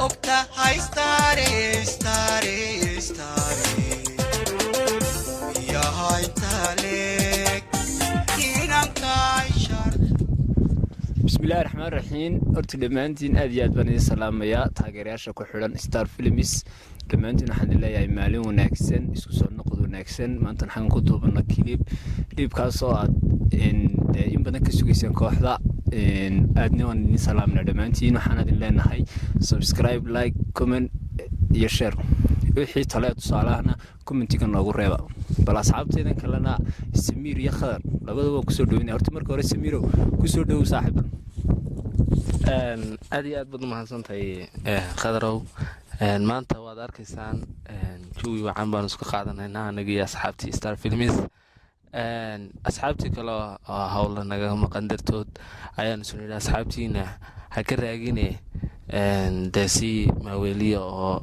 ogtahay yahay taaleeg inankaay shar bismillaahi raxmaani raxiim horta dhammaantiin aad iyo aad baan idin salaamayaa taageerayaasha ku xidhan star films dhammaantiin waxaan leeyahay maalin wanaagsan isku soo noqod wanaagsan maanta waxaan ku duubana kilibkaasoo aad in badan ka sugayseen kooxda aadna waan idin salaamnaa dhammaantiin waxaan idin leenahay subscribe like comment iyo share wixii tale tusaalahana commentiga noogu reeba bal asxaabteedan kalena Samiir iyo Khadar labadaba waan kusoo dhaweynaa horta marka hore Samiiro kusoo dhawow saaxiib aad iyo aad baad mahadsantahay Khadarow maanta waad arkaysaan jawi wacan baan isku qaadanaynaa anaga iyo asxaabtii Star Films asxaabtii kale oo hawla naga maqan dartood ayaan soo nidhi asxaabtiina ha ka raagine dasi maweliya oo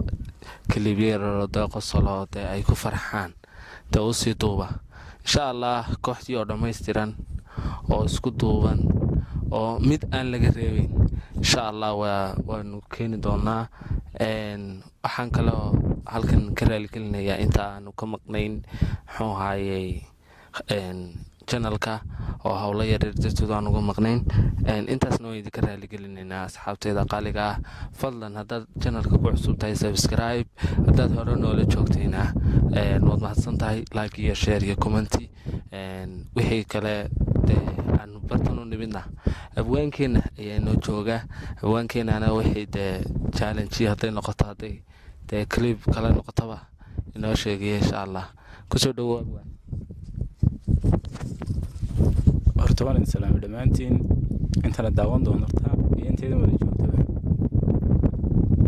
kalibyaro daaqo solo ay ku farxaan tawsi duuba insha Allah kooxdii oo dhameystiran oo isku duuban oo mid aan laga reebin insha Allah waanu keeni doonaa waxaan kale halkan ka raaligelinayaa inta aanu ka maqnayn muxuu ahaayay channelka oo hawla yar darteed aan uga maqnayn intaasna waan idinka raaligelinaynaa asxaabteeda qaaliga ah fadlan haddaad channelka ku cusub tahay subscribe haddaad hore noola joogtayna waad mahadsan tahay like iyo share iyo comment wixii kale aan bartan u nimidna abwaankeena ayaa noo jooga abwaankeenana wixii challenge hadday noqoto hadday clip kale noqotaba inoo sheegay insha Allah kusoo dhawaad horta waan idin salaamay dhammaantiin intana daawan doonta iyo inteeda wada joogtaba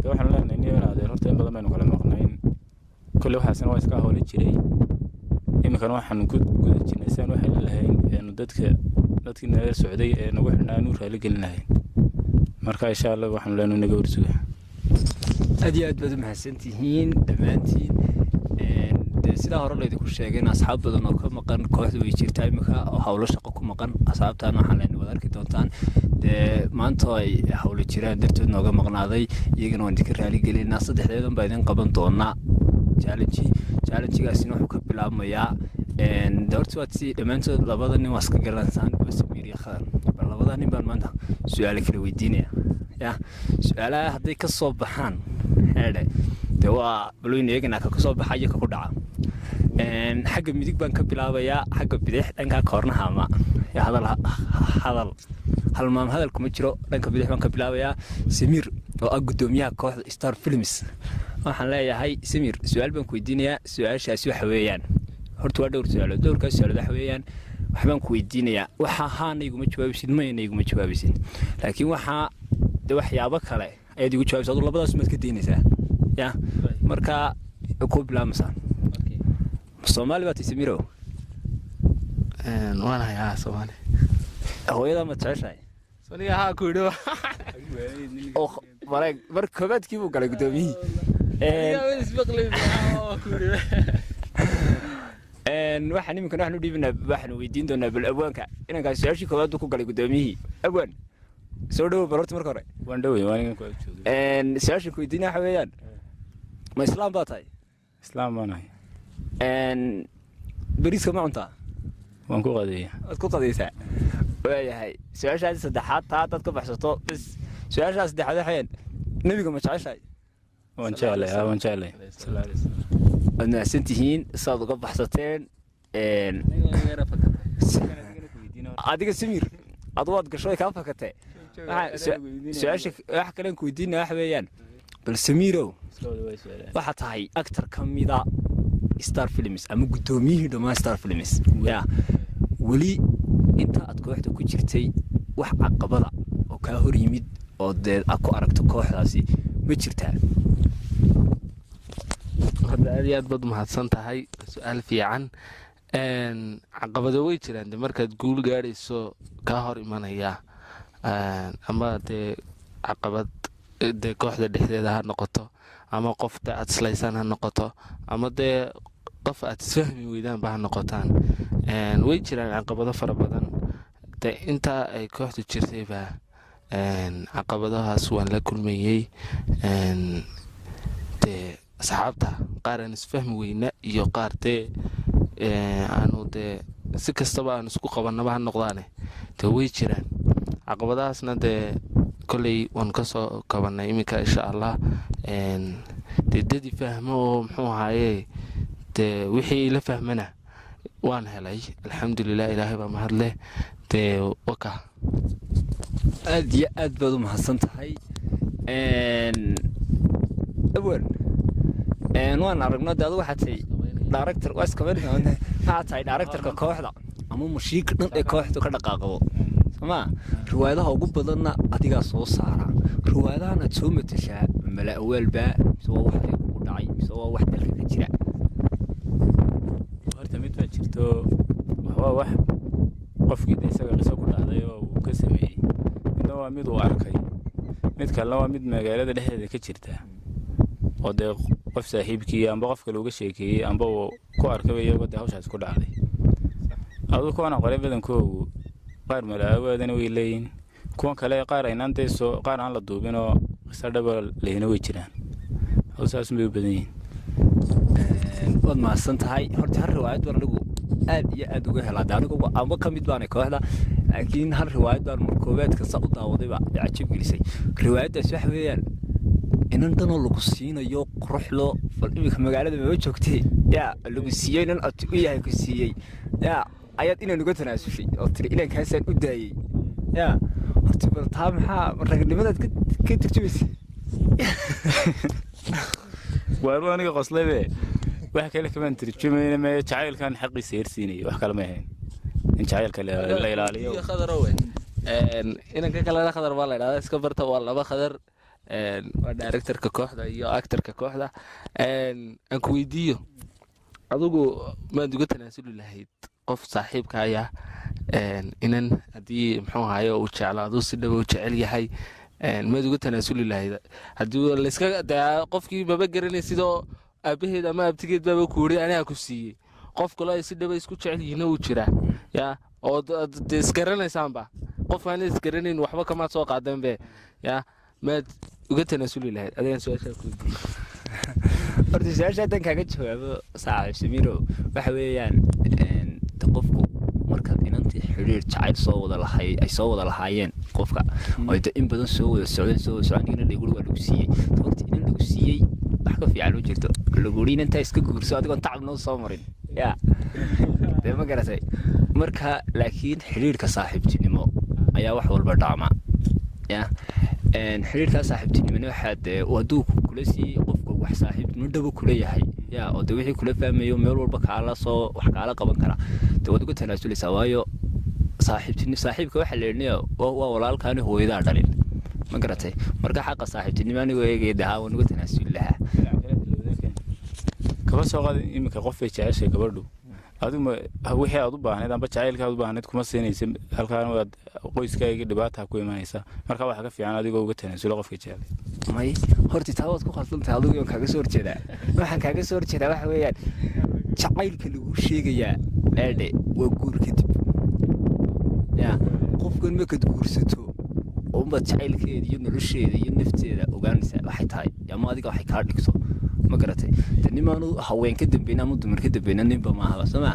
waxaan leenahay inay horta in badan baynu kala maqnayn kulli waxaasna waa iska hawli jiray iminkana waxaan ku guda jirnay saan waxaan lahayn dadkii naga socday ee nagu xidhnaa nu raali gelinahay marka insha Allah waxaan leenahay naga warsuga aad iyo aad baad mahadsantihiin dhammaantiin sida hore la idinku sheegay asxaab badan oo ka maqan kooxda way jirtaa imika oo hawlo shaqo ku maqan asxaabtaan waxaan leenahay wada arki doontaan maanta ay hawlo jiraan darteed nooga maqnaaday iyagana waan idinka raali gelinaa saddexdeedan baa idin qaban doonaa challenge-gaasina wuxuu ka bilaabmayaa horta waad si dhammaantood labada nin waa iska garansaan Samiir iyo Khadar bal labada nin baan maanta su'aalo kala weydiinaya su'aalaha hadday ka soo baxaan waa balooyin eegana ka soo baxaya ka ku dhaca xagga midig baan ka bilaabayaa xagga bidix dhanka koornaha ma hadal kuma jiro dhanka bidix baan ka bilaabayaa Samiir oo ah gudoomiyaha kooxda Star Films waxaan leeyahay Samiir su'aal baan ku weydiinayaa su'aashaasi waxa weeyaan horta waa dhowr su'aalood waxa weeyaan waxbaan ku weydiinayaa waxa haana iguma jawaabisid ma iguma jawaabisid laakiin waxa waxyaabo kale ayaad igu jawaabisaa labadaas mid ka diinaysaa ya marka ku bilaamsa Soomaali baad Samiiro waan hayaa Soomaali hooyada ma jeceshahay Soomaaliga ha ku idho oo mar koobadkii buu galay gudoomiyii waxaan iminka waxaan u dhiibnaa waxaan weydiin doonaa bal abwaanka inankaas su'aashii koobaad ku galay gudoomiyii abwaan soo dhawow bal horta marka hore waan dhawey waan idin ku joogay su'aashii ku weydiinaa waxa weeyaan ma islaam baa tahay islaam baan ahay bariiska ma cuntaa waan ku qadeeyaa waad ku qadaysaa waayahay su'aashaasi saddexaad taa dad ka baxsato bas su'aashaas saddexaad waxaan nabiga ma jeceshahay waan jeclahay waad mahadsantihiin saad uga baxsateen adiga Samiir adoo aad gasho ka fakatay su'aasha wax kale ku weydiinaa wax weeyaan bal Samiiro waxa tahay actor kamida Star Films ama gudoomiyihii dhammaan Star Films ya wali inta aad kooxda ku jirtay wax caqabada oo ka hor yimid oo ku aragto kooxdaasi ma jirtaa aad iyo aad baad mahadsan tahay su'aal fiican caqabado way jiraan markaad guul gaarayso ka hor imanaya ama caqabad kooxda dhexdeeda ha noqoto ama qofta aad islaysan ha noqoto ama qof aad isfahmi weydaan ba ha noqotaan way jiraan caqabado fara badan inta ay kooxdu jirtay ba caqabadahaas waan la kulmayey dee asxaabta qaar aan isfahmi weyna iyo qaar dee aanu dee si kastaba aan isku qabanaba ha noqdaane dee way jiraan caqabadahaasna dee kolley waan ka soo kabanay iminka insha allah dee dadi fahmo oo muxuu ahaaye dee wixii la fahmana waan helay alxamdulilah ilaahay baa mahadleh dee waka aad iyo aad baad u mahadsan tahay awal waan aragno de adu waxaa tahay director waa waxaa tahay directorka kooxda ama mashiinka dhan ee kooxdu ka dhaqaaqabo somaa riwaayadaha ugu badanna adigaa soo saara riwaayadahan aad soo matashaa mala awaalbaa mise waa wax kugu dhacay mise waa wax dalka ka jira horta mid baa jirto waa wax qofkii de isaga qiso ku dhacday oo uu ka sameeyey midna waa mid uu arkay mid kalena waa mid magaalada dhexdeeda ka jirta oo dee qof saaxiibkii amba qof kale uga sheekeeyey amba uu ku arkay iyagoo dee hawshaas ku dhacday aduu kuwana qoray badankoogu qaar malaawaadana way leeyihin kuwan kale qaar aynaan dee qaar aan la duubin oo qiso dhaba lehina way jiraan hawsaas bay u badan yihiin waad mahadsan tahay horta hal riwaayad baan anigu aad iyo aad uga helaa de anigu amba ka mid baanay kooxda laakiin hal riwaayad baan markoobaadka sa u daawadayba cajab gelisay riwaayaddaas waxa weeyaan inan dhanoo lagu siinayo quruxdo bal iminka magaalada maba joogtee yaa lagu siiyey inan ati u yahay ku siiyey yaa ayaad inaan uga tanaasushay oo tiri inankaasaan u daayey yaa horta bal taa maxaa ragnimadaad ka turjumaysa waaru aniga qoslebe wax kale kamaan turjumayna mee jacaylkan xaqiisa heersiinaya wax kale ma ahayn in jacaylka la ilaaliyo khadarowe inanka kalena khadar baa la idhahdaa iska barta waa laba khadar waa directorka kooxda iyo actorka kooxda aan ku weydiiyo adigu maad uga tanaasuli lahayd qof saaxiibka ayaa inan haddii muxuu ahaaye uu jeclaado si dhaba u jecel yahay maad uga tanaasuli lahayd haddii layska qofkii maba garanay sidoo aabaheed ama abtigeed baaba ku weri aniga ku siiyey qof kale ay si dhaba isku jecel yihiinna wuu jiraa yaa oo isgaranaysaanba qof aan isgaranayn waxba kamaad soo qaadanbe yaa maad uga tanaasuli lahayd adigaan su-aashaa ku weydiiyey horta su-aasha haddaan kaaga jawaabo saaxiib samiiro waxa weeyaan qofku markaad inantii xidhiir jacayl ay soo wada lahaayeen qofka oo de in badan soo wada socdeen inana dheguri waa lagu siiyey sababta inan lagu siiyey wax ka fiican u jirto laguri inantaa iska guurso adigoon tacab noo soo marin yaa dee ma garatay marka laakiin xidhiirka saaxiibtinimo ayaa wax walba dhaama yaa xiriirkaa saaxiibtinimona waxaa dee hadduu kula siiyey qofka wax saaxiibtinimo dhaba kula yahay yaa oo de wixii kula fahmayo meel walba wax kaala qaban kara de waad uga tanaasuleysaa waayo saaxiibka waxaa la yidhinayo waa walaalkaani hooyadaa dhalin ma garatay marka xaqa saaxiibtinimo anigoo eegaya de haa waan uga tanaasuli lahaa kaba soo qaad iminka qof bay jeceshay gabadhu adigu wixii aad u baahneed amba jacaylka aad u baahneed kuma siinaysa halkaan waad qoyskaaga dhibaata ku imanaysa marka waxa ka fiican adigoo uga tanaasulo qofka jecel may horta taa waad ku khaldantahay adigu yoon kaaga soo horjeedaa waxaan kaaga soo horjeedaa waxa weeyaan jacaylka lagu sheegayaa eedhe waa guur kadib yaa qofkan markaad guursato unbaad jacaylkeeda iyo nolosheeda iyo nafteeda ogaanaysaa waxay tahay ama adiga waxay kaa dhigto ma garatay nimaanu haween ka dambayna ama dumar ka dambayna ninba maahaba sooma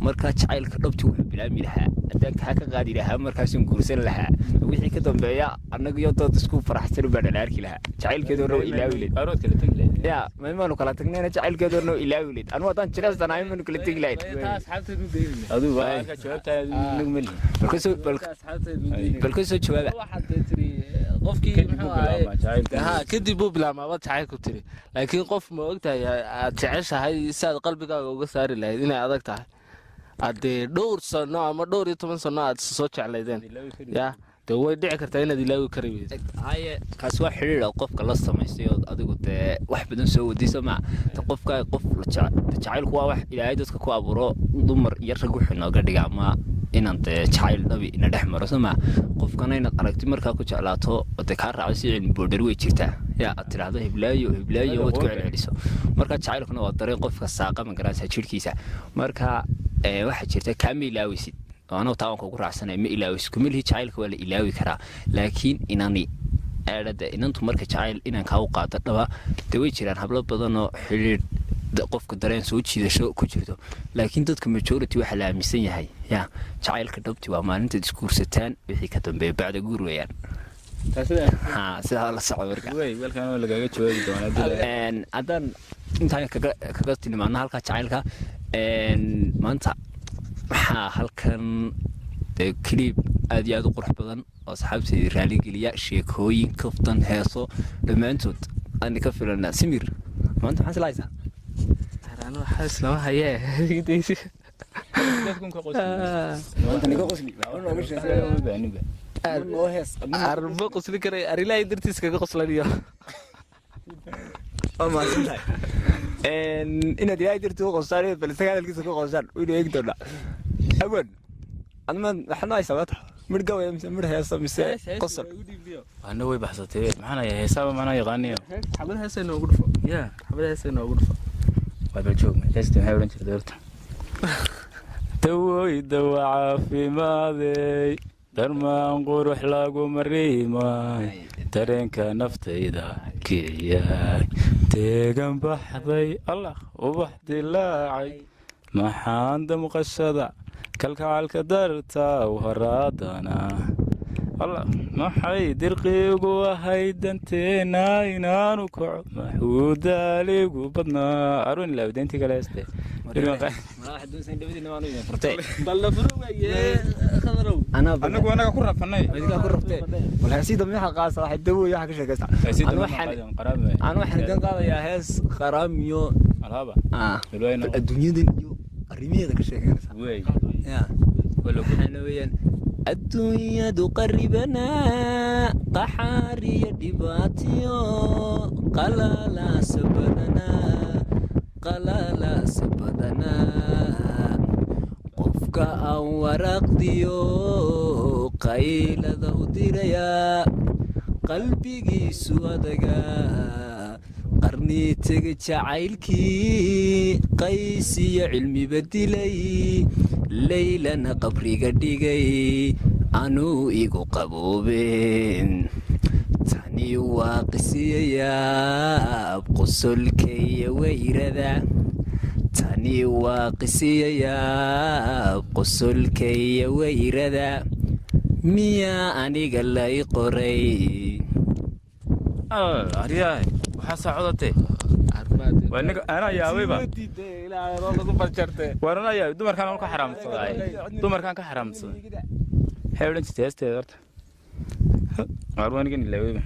marka jacaylka dhabti wuxuu bilaami lahaa haddaan kaa ka qaadi lahaa markaasuu guursan lahaa wixii ka dambeeya annaga iyo dood isku faraxsan baa dhan arki lahaa jacaylkeedoo noo ilaawi leed arood kala tagi lahayd yaa maymaanu kala tagnayna jacaylkeedoo noo ilaawi leed anu haddaan jiraasanahay maanu kala tegi lahayd aduu waa ka jawaabtaa nagu mali bal ka soo jawaaba qofkii kadib buu bilaamaaba jacaylku tiri laakiin qof ma ogtahay aad jeceshahay si aad qalbigaaga uga saari lahayd inay adag tahay haddee dhowr sano ama dhowr iyo 10 sano aad soo jeclaydeen yaa dee way dhici kartaa inaad ilaawi kari weydo haye kaas waa xidhiidha qofka la samaystay oo adigu dee wax badan soo wadaysa ma qofka qof jacaylku waa wax ilaahay dadka ku abuuro dumar iyo rag wuxuu nooga dhiga ama inaan dee jacayl dhabi ina dhex maro sama qofkana inaad aragti markaa ku jeclaato oo dee kaa raacdo si cilmi boodhar way jirtaa yaa aad tidhaahdo hiblaayo waad ku celceliso marka jacaylkuna waa dareen qofka saaqa ma garanaysaa jirhkiisa marka waxaa jirta kaama ilaaweysid anuu taa waan kugu raacsanay ma ilaawi isku milhi jacaylka waa la ilaawi karaa laakiin inani aadada inantu marka jacayl inankaa u qaado dhaba dee way jiraan hablo badanoo xidhiidh qofka dareen soo jiidasho ku jirto laakiin dadka majority waxaa la aaminsan yahay ya jacaylka dhabti waa maalintaad isguursataan wixii ka dambeeya bacda guur weeyaan sidaa la soco marka haddaan intaan kaga tilmaano halkaa jacaylka maanta waxaa halkan clip aad iyo aad u qurux badan oo asxaabteedii raaligeliya sheekooyin kaftan heeso dhammaantood aani ka filanaa simir maanta maxaa silahaysaa islama hayee arma qosli karay arilahay dartiis kaga qoslaniyo waa mahadsantahay inaad ilaahay dartii u qostaan bal isaga hadalkiisa ku qostaan waynu eegi doonaa awan admaan waxaad haysaa maanta midh gawaya mise midh heesa mise qosol ana way baxsatay maxaan hayaa heesaaba maanaa yaqaaniyo xabad heesa inoogu dhufo xabad heesa inoogu dhufo waa bal joog heesta maxay odhan jirtay horta dawoy dawa caafimaadey darmaan qurux lagu mariimay dareenka naftayda kiciyay teegan baxday allah ubax dilaacay maxaan damqashada kalkacalka darta haraadana allah maxay dirqiigu ahayd danteena inaanu kaco maxuu daaligu badnaa arun laawdeyntii kale heeste anagu anaga ku rafanay walhaasida mixa qaasa waxay dawoy waxa ka sheekaysa aan waxaan idan qaadayaa hees qaraamiyo adduunyadan iyo arrimaheeda ka sheekaysa waxaana weeyaan adduunyadu qaribanaa qaxaariyo dhibaatiyo qalalaasa badanaa qofka aan waraaqdiyo qaylada u dirayaa qalbigiisu adagaa qarnii tega jacaylkii qays iyo cilmiba dilay laylana qabriga dhigay anuu igu qaboobeen tani waa qisiyayaab qosolkaiyo wayrada tani waa qisiyayaab qosolkaiyo wayrada miyaa aniga lay qoray aryahay waxaa saacodatee anaa yaawayba waran ayaa dumarkaan ka xaraamsaday dumarkaan ka xaraamsaday maxay odhan jirtay heesteeda horta arwanigan ilaawayba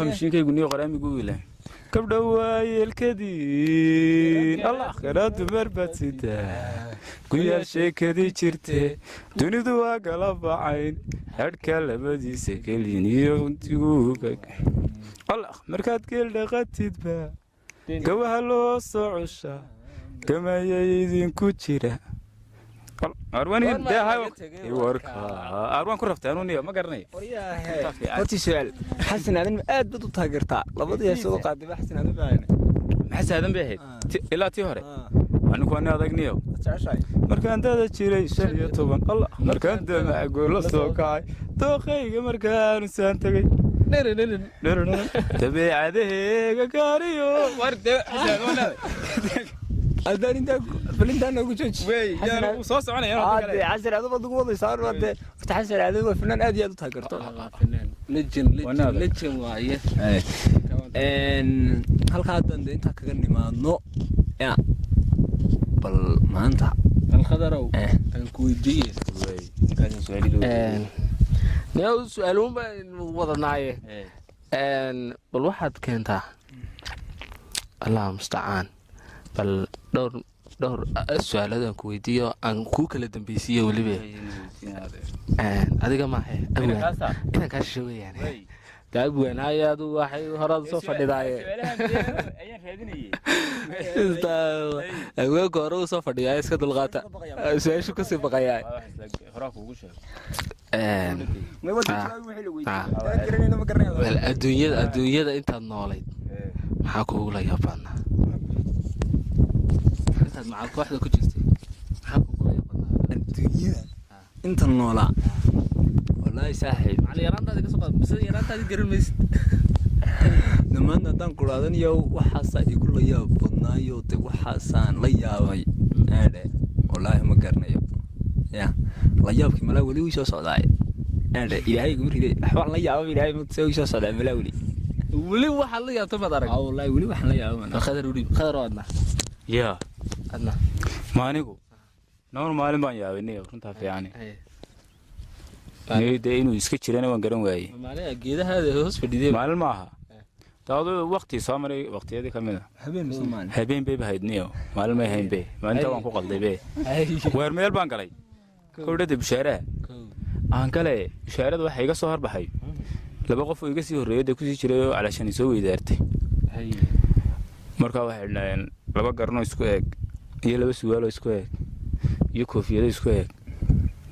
mishiinkaygu niyo qaraamigu wiila gabdha waayeelkadiin allah akhira dumar baad sidaa guyaal sheekadii jirte dunidu waa gala bacayn hadhka labadiisa kelin iyo untiguuga allah markaad geel dhaqatidba gawaha loo soo cosha gamaya idinku jira arwaan ku raftay anuu niyo ma garanayo hortii su-aal xasan aadan aad bad u taageertaa labadii heesoo qaadayba xasan aadan baa maxay aadan bay ahayd ilaa tii hore anigu ani adagniyo markaan dada jiray 15 allah markaan damacago la soo kacay dooqayga markaanu saan tagay dabeecadaheyga gaariyo adaan intaa filintaan ugu jooji uu soo soconaya xasan aadan baad ugu wadaysaa horta xasan aadan waa finaan aad iyo aad u taageerto legend waaye halkaa haddaan dee intaa kaga nimaadno ya bal maanta alkhadarow aan ku weydiiye niyow su-aaluun baan wadanaaye bal waxaad keentaa allah mustacaan bal dhowr su-aaladaan ku weydiiyo aan kuu kala dambeysiiyo weliba adiga maahe inaan kaa shisho weeyaan daabweenaayo adu waxay horaad soo fadhidaaye haweenka hore uu soo fadhiyaa iska dulqaata su-aashu kasii baqayaa adduunyada intaad noolayd maxaa kuugu la yaabaanaa intaad macal kooxda ku jirtay dunyada inta noolaa wallaahi saaxiib على يران هذا قصة بس يران هذه قرن ميس dhammaan haddaan quraadanayo waxaasaa igu la yaab badnaayo de waxaasaan la yaabay aadhe wallaahi ma garanayo ya la yaabkii malaa weli wii soo socdaay aadhe ilaahay iguma riday waxbaan la yaabay ilaahay mugtisa wii soo socdaa malaa weli ولي واحد اللي يعطي مدارك wallaahi weli waxaan la yaabay خضر ولي خضر ودنا yaa عندنا maanigu nool maalin baan yaabinay runtaa fiicani اي dee inuu iska jirana waan garan waayey مالي جيده هذا هوس في دي maalin maaha daado waqti soo maray waqtiyadii ka mid ah habeen Soomaali habeen bay haydniyo maalin may hayn bay maalinta waan ku qalday bay weer meel baan galay kowdhada bishaaraha aan kale bishaarada waxa iga soo harbaxay laba qof oo iga sii horeeyay ku sii jiray oo calaashan soo weydaartay marka waxay dhaayeen laba garno isku eeg iyo laba suwaalo isku eeg iyo koofiyado isku eeg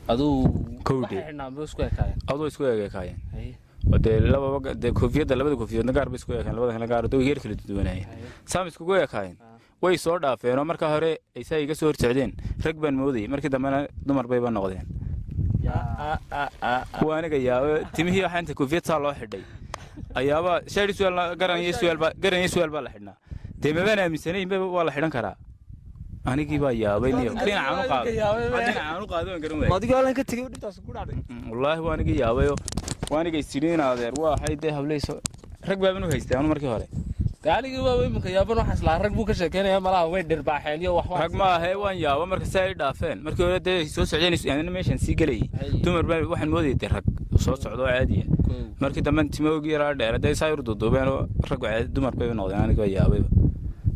ادو كودي. احنا بس كويس كاين adoo isku eegayeen اي wadee laba de koofiyada labada koofiyadna gaar bay isku eegayeen labada kale gaar oo geer kala duwanayeen saam isku eegayeen way soo dhaafeen oo marka hore ay say iga soo horjeedeen rag baan mooday markii dambena dumar bay baan noqdeen kuwa aniga yaabo timihii waxa inta koofiyad saa loo xidhay ayaaba shayri su'aal garanay su'aal baa la xidhnaa de ma baan aaminsanayn waa la xidhan karaa anigii baa yaabay niyo dhinaca aanu qaado garan waay madiga aan ka tagay dhintaas ku dhacday wallaahi waan iga yaabay waan iga istireen adeer waa hayde hableyso rag baaban u haystaan markii hore gaaliga waa weyn ka yaabano waxa isla rag buu ka sheekeynaya malaha way dhirbaaxeen iyo wax rag ma ahay waan yaabo marka say dhaafeen markii hore de soo socdeen animation si galay dumar baa waxaan moodayay rag soo socdo caadi ah markii dambe timowgii yaraa dheer de say urduubeen oo rag dumar bay noqdeen aniga yaabay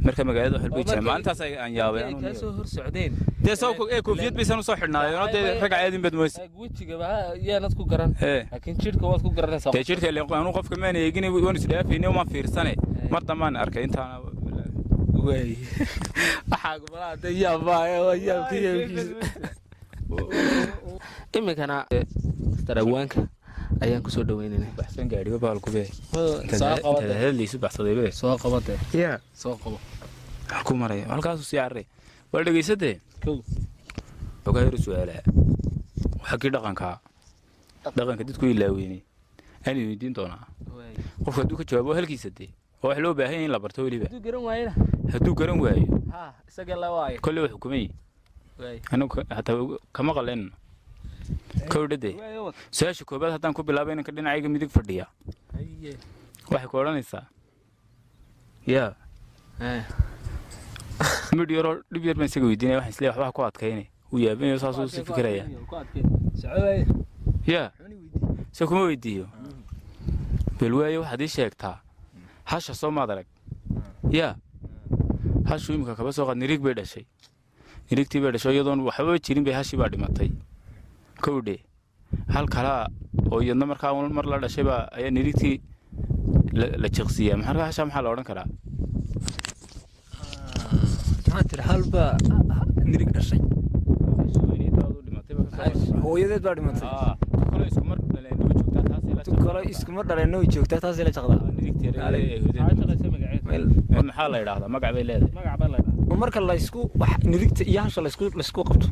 marka magaalada waxa bay jireen maalintaas aan yaabay ka soo hor socdeen de soo koofiyad baysan soo xidhnaayeen de rag caadi bad moos wajiga baa yaanad ku garan laakiin jirka waad ku garanaysaa de jirka leen aanu qofka ma eegin waan isdhaafayna ma fiirsane mar damaan arkay intaana way waxa gobolaha yaabaa yaabkiisa imikana tarawaanka ayaan ku soo dhaweynay baxsan gaariga baal ku bee soo qabada hadliisu baxsaday bee soo qabada ya soo qabo ku maray halkaas uu siyaaray wal dhageysade kow ogaayru su'aala waxa ki dhaqanka dadku ilaaweynay aan weydiin doonaa qofka haduu ka jawaabo halkiisa de oo wax loo baahan yahay in la barto waliba haduu garan waayo ha isaga la waayo kulli wax xukumay anu hata kama qaleen kowdhade saasha koobaad haddaan ku bilaabay inaan ka dhinacayga midig fadhiya waxay ku odhanaysaa yaa mid yaroo dhib yar baan isaga weydiinaya waxaan isleeyahay waxbaa ku adkaynay uu yaabinayo saasuu si fikiraya yaa se kuma weydiiyo bal waayo waxaad ii sheegtaa hasha soo maad arag yaa hashu imika kaba soo qaad nirig bay dhashay nirigtii bay dhashay iyadoon waxba jirin bay hashii baa dhimatay kowdhe hal kalaa oo iyadna markaa mar la dhashay baa ayaa nirigtii la jiqsiiyaa maxaa hasha maxaa la odhan karaa maxaa tiri halba nirig dhashay hooyadeed baa dhimatay kale iskuma dhaleen way joogtaa taas la jaqdaa maxaa la yiraahdaa magac bay leedahay marka la isku wax nirigta iyo hasha la isku qabto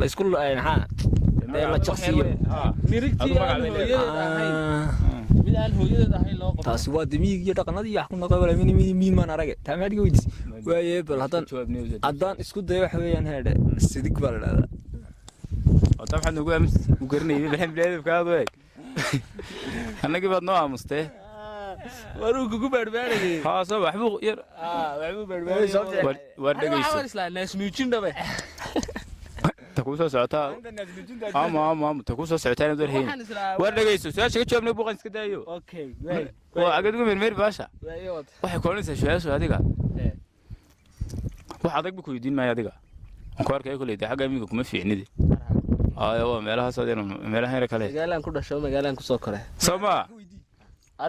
la isku maxaa la jaqsiyo nirigtii mid aan hooyadeed ahayn loo qabto taasi waa dimiig iyo dhaqanadii wax ku noqon wala mid maan arag taa ma dhigo weydiis waaye bal haddaan isku dayo wax weeyaan heedhe sidig baa la dhahdaa oo taa waxaad ugu garanayay bilxamdiyaadkaadu eeg annagii baad noo aamustee waruu kugu baadhbaadhayay haa soo waxbuu yar waxbuu baadhbaadhayay war dhageyso isla naas nuujin dhabe ta ku soo socotaa ama ta ku soo socotaa inad warhayn war dhageyso su'aasha ka jawaabnay buuqan iska daayo okay waa agad ugu mermer baasha waxay koonaysaa su'aasha adiga wax adag ku weydiin maayo adiga aan ku arkay kulay xagga amiga kuma fiicnidi waa meelaha soo meelaha kale magaalaan ku dhasho magaalaan ku soo koray Soma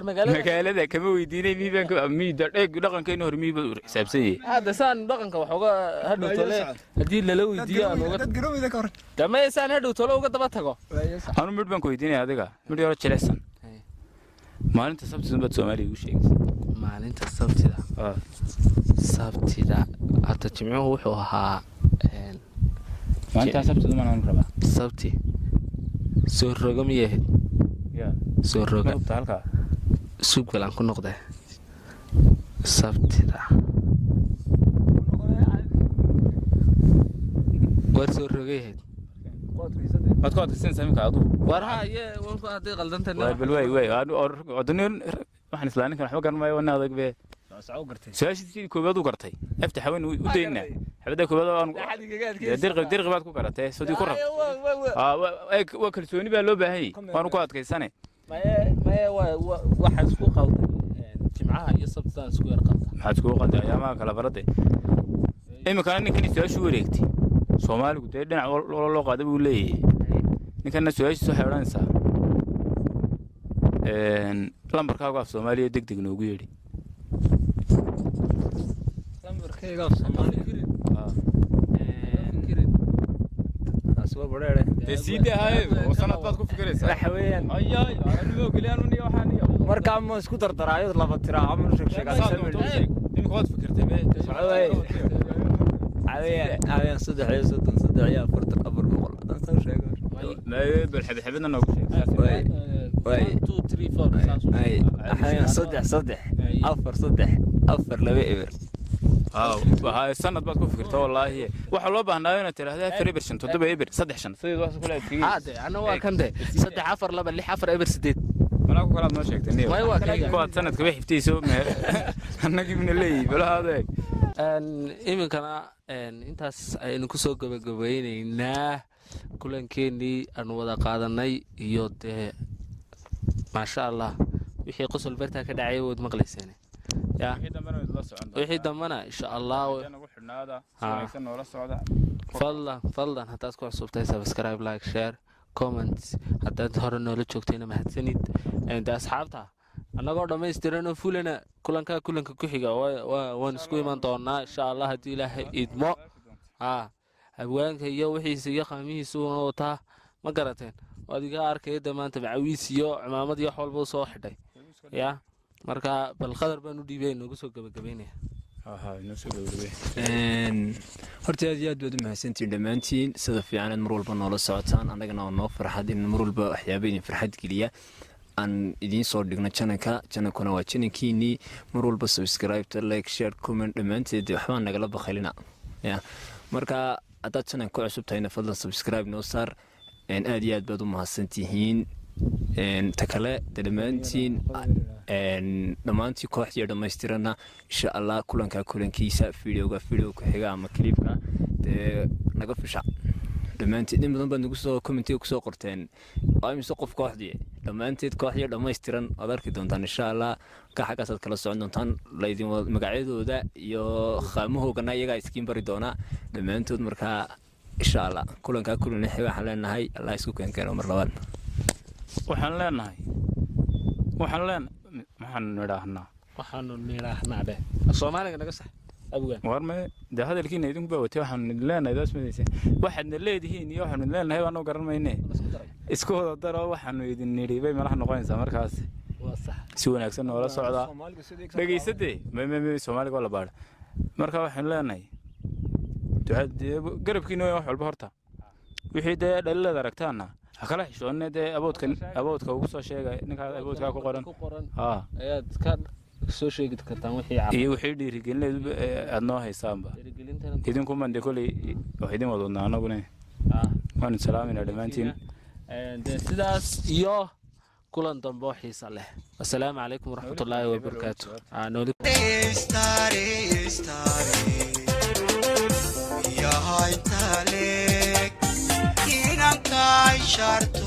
magaalada kama weydiinay miibanka miida dhaqankeena hor miiba xisaabsan yahay hada saan dhaqanka wax uga hadhow tole hadii la weydiiyo aan uga dad garoomida ka hor damay saan hadhow tole uga daba tago anu mid baan ku weydiinay adiga mid yar jilicsan maalinta sabtida bad Soomaaliya u sheegay maalinta sabtida hata jimcuhu wuxuu ahaa maanta sabtida maan rabaa sabti soo roga miyahayd ya soo roga ma halka suuq galaan ku noqday sabtida war soo rogayahayd waad ku adkaysan samka adu war haye waan ku haday qaldantan way adduun waxaan islaanin kan waxba garan maayo wana adag be سؤالي كوبادو قرتي افتح وين ودينا حبدا كوبادو درق baad ku garatay soo ku rab waa kalsooni baa loo baahay waan ku adkaysane waxa isku qalday jimcaha iyo sabtaan isku yar qalday maxaa isku qalday ayaamaha kala barade imika ninkan su'aashu wareegtay Soomaaligu dhinac loo qaaday buu leeyahay ninkan su'aashu soo xeeranaysa lambarkaaga af Soomaaliya degdeg noogu yeedhi كيف صومالي اسوا بدره سيدي هاي وسنad baad ku fikiraysaa xaween ayay anigoo galiyaan uniyo waxaan iyo marka ma isku dardaraayo laba tira amar sheegay imika waad fikirtay be socday aween saddex afar boqol dan soo sheegay ma bal xabxabna noogu sheegay way 2 3 4 ay ahayeen saddex afar laba eber هاي السنة بقى كوفي كرتوا والله وحلو بهنا هنا ترى هذا فريبر شن تدبي إبر صدق شن صدق واحد كله كذي هذا أنا واكن ده صدق حفر لبن اللي حفر إبر سديد أنا أقول كلام ما شكت إني ما يواكن كوات سنة كبيح فتيسو أنا جيب من اللي بلا هذا إيمن كنا أنت نكسوق جبيننا كلن كني أنا وذا قادناي يود ما شاء الله وحي قصل برتها كده عيود مغلسينه يا وحي دمنا إن شاء الله فضلا حتى تكون صوبتي سبسكرايب لايك شير كومنت حتى تهرن نولد شوكتينا مهتسنيد عند أصحابتها أنا قاعد ما يسترنا فولنا كلنكا كحيجا ونسكوي من طورنا إن شاء الله هدي له إدماء أبوانك هي وحي سيا خميس وطا ما قرتين وادي قارك إذا ما أنت معويس يو عمامد يحول بوصو حدي يا marka bal qadar baan u dhiibeen ugu soo gabagabeynaa inoo soo gabagabay horta aad iyo aad baad u mahadsantiin dhamaantiin sida fiican mar walba noola socotaan anagana oo noo farxad in mar walba waxyaabayn farxad geliya aan idin soo dhigno channelkuna waa channelkiini mar walba subscribe like share comment dhamaanteed waxba nagala bakhalina ya marka aad channel ku cusub tahay fadlan subscribe noo saar aad iyo aad baad u mahadsantihiin takale dhamaantiin dhamaantii kooxdii dhamaystirana insha Allah kulankiisa video ku xiga ama clipka naga fisha dhamaantii in badan baan nagu soo comment ku soo qorteen ayimso qof kooxdii dhamaanteed kooxdii dhamaystiran aad arki doontaan insha Allah ka xaqaad kala socon doontaan laydin magacyadooda iyo qaamahoogana iyaga iskiin bari doona dhamaantood marka insha Allah kulan xiga waxaan leenahay Allah isku keen karo mar labaad waxaan leenahay waxaan nidhaahnaa de Soomaaliga naga sax abgaan warma de hadalkiina idinku baa watay waxaan leenahay daas madaysa waxaadna leedihiin iyo waxaan leenahay waan garan maynee isku wada daro waxaan idin nidhiibay malaha noqonaysaa markaas waa sax si wanaagsan oo la socda dhageysade ma Soomaaliga wala baad marka waxaan leenahay garabkiina wax walba horta wixii de dhalada aragtaana kala xishoonay de aboodka ugu soo sheegay ninka aboodka ku qoran ayaad ka soo sheegi kartaan wixii dhiirigelin aad noo haysaanba idinku mande kulay wax idin wadona anaguna waan salaamina dhamaantiin sidaas iyo kulan dambe xiisa leh assalaamu calaykum waraxmatullaahi wabarakaatuh ya hay tale inantai sharto